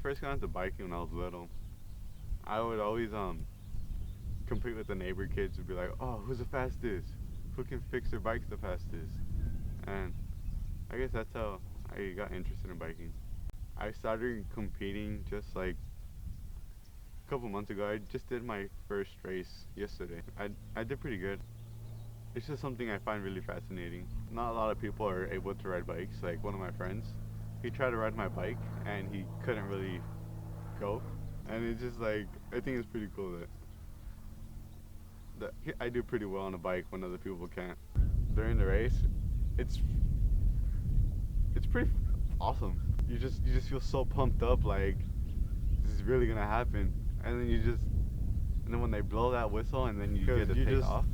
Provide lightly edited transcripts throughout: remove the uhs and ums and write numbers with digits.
first got into biking when I was little. I would always compete with the neighbor kids and be like, oh, who's the fastest? Who can fix their bikes the fastest? And I guess that's how I got interested in biking. I started competing just like a couple months ago. I just did my first race yesterday. I did pretty good. It's just something I find really fascinating. Not a lot of people are able to ride bikes. Like one of my friends, he tried to ride my bike and he couldn't really go. And it's just like I think it's pretty cool that I do pretty well on a bike when other people can't. During the race, it's it's pretty awesome. You just feel so pumped up like this is really gonna happen, and then when they blow that whistle and then you get to take off,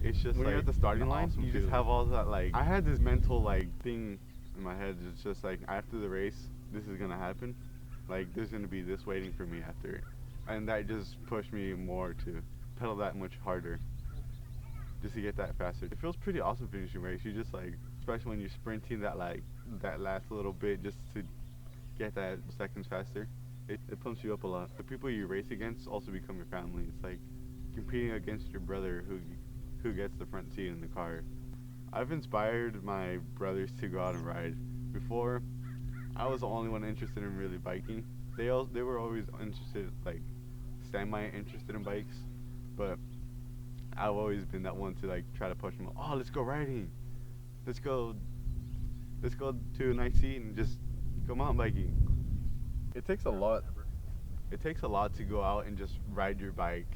it's just when like you're at the starting line, awesome you just have all that like I had this mental like thing in my head. It's just like after the race, this is gonna happen. Like there's gonna be this waiting for me after, and that just pushed me more to pedal that much harder, just to get that faster. It feels pretty awesome finishing race. You just like, especially when you're sprinting that like that last little bit just to get that seconds faster. It pumps you up a lot. The people you race against also become your family. It's like competing against your brother who gets the front seat in the car. I've inspired my brothers to go out and ride. Before, I was the only one interested in really biking. They were always interested, like semi interested in bikes, but I've always been that one to like try to push them. Oh, let's go riding. Let's go. Let's go to a nice seat and just go mountain biking. It takes a lot. It takes a lot to go out and just ride your bike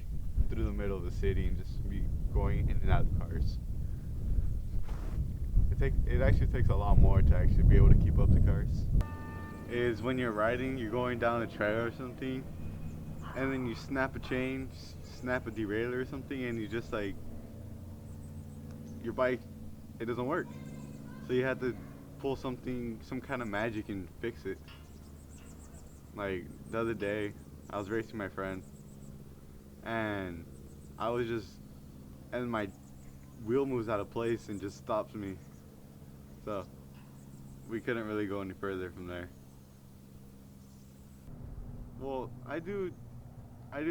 through the middle of the city and just be going in and out of cars. It actually takes a lot more to actually be able to keep up the cars. Is when you're riding, you're going down a trail or something, and then you snap a chain, snap a derailleur or something, and you just like your bike, it doesn't work. So you had to pull something, some kind of magic and fix it. Like the other day, I was racing my friend, and I was just, and my wheel moves out of place and just stops me. So we couldn't really go any further from there. Well, I do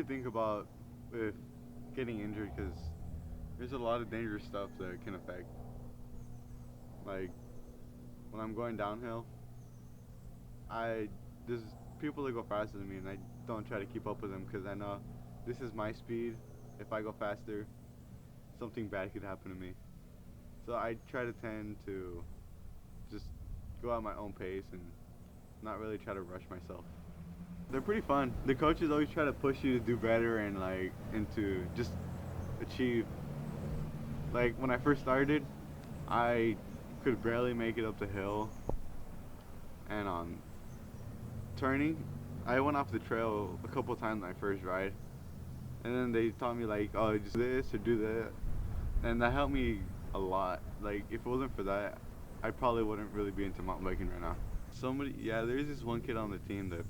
think about if getting injured because there's a lot of dangerous stuff that it can affect. Like when I'm going downhill, there's people that go faster than me, and I don't try to keep up with them because I know this is my speed. If I go faster, something bad could happen to me. So I try to tend to just go at my own pace and not really try to rush myself. They're pretty fun. The coaches always try to push you to do better and to just achieve. Like when I first started, I could barely make it up the hill, and on turning, I went off the trail a couple times my first ride, and then they taught me like, oh, just do this or do that, and that helped me a lot. Like if it wasn't for that, I probably wouldn't really be into mountain biking right now. There's this one kid on the team that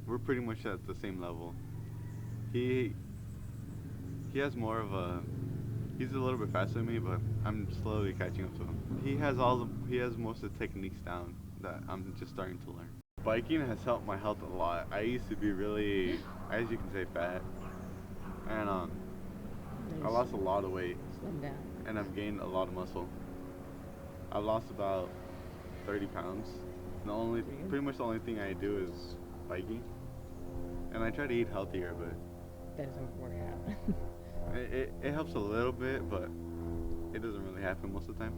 we're pretty much at the same level. He has more of a he's a little bit faster than me, but I'm slowly catching up to him. He has most of the techniques down that I'm just starting to learn. Biking has helped my health a lot. I used to be really, as you can say, fat, and I lost a lot of weight, Slim down. and I've gained a lot of muscle. I've lost about 30 pounds. Pretty much the only thing I do is biking, and I try to eat healthier, but That doesn't work out. it helps a little bit, but it doesn't really happen most of the time.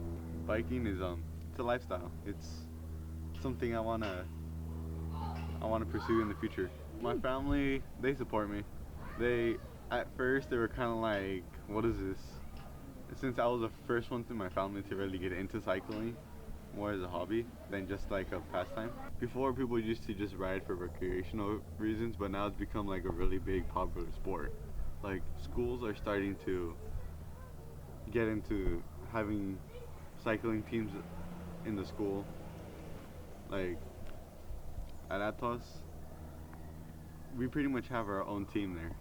Biking is it's a lifestyle. It's something I wanna pursue in the future. My family, they support me. At first they were kind of like, what is this? Since I was the first one in my family to really get into cycling more as a hobby than just like a pastime. Before, people used to just ride for recreational reasons, but now it's become like a really big popular sport. Like schools are starting to get into having cycling teams in the school. Like at Atos, we pretty much have our own team there.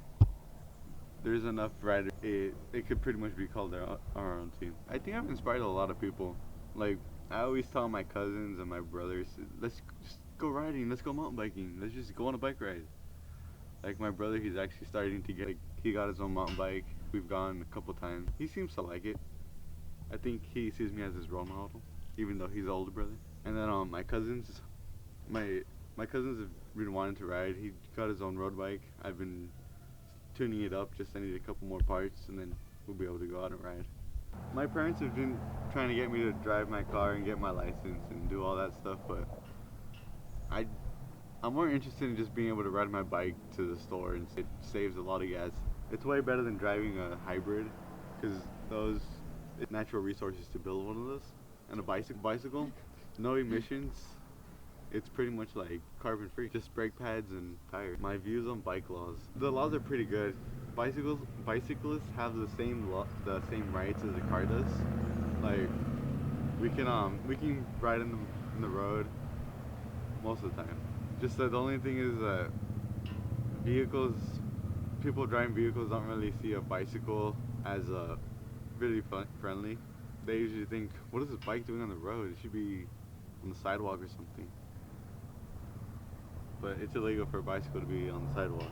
There's enough riders. It could pretty much be called our own team. I think I've inspired a lot of people. Like I always tell my cousins and my brothers, let's just go riding, let's go mountain biking, let's just go on a bike ride. Like my brother, he's actually starting to get, like, he got his own mountain bike. We've gone a couple times. He seems to like it. I think he sees me as his role model, even though he's an older brother. And then my cousins, my cousins have been wanting to ride. He got his own road bike. I've been tuning it up. Just I need a couple more parts, and then we'll be able to go out and ride. My parents have been trying to get me to drive my car and get my license and do all that stuff, but I'm more interested in just being able to ride my bike to the store, and it saves a lot of gas. It's way better than driving a hybrid, because it's natural resources to build one of those. And a bicycle, no emissions. It's pretty much like carbon free, just brake pads and tires. My views on bike laws. The laws are pretty good. Bicyclists have the same rights as a car does. Like we can ride in the road most of the time. Just that the only thing is that people driving vehicles don't really see a bicycle as really friendly. They usually think, what is this bike doing on the road? It should be on the sidewalk or something. But it's illegal for a bicycle to be on the sidewalk.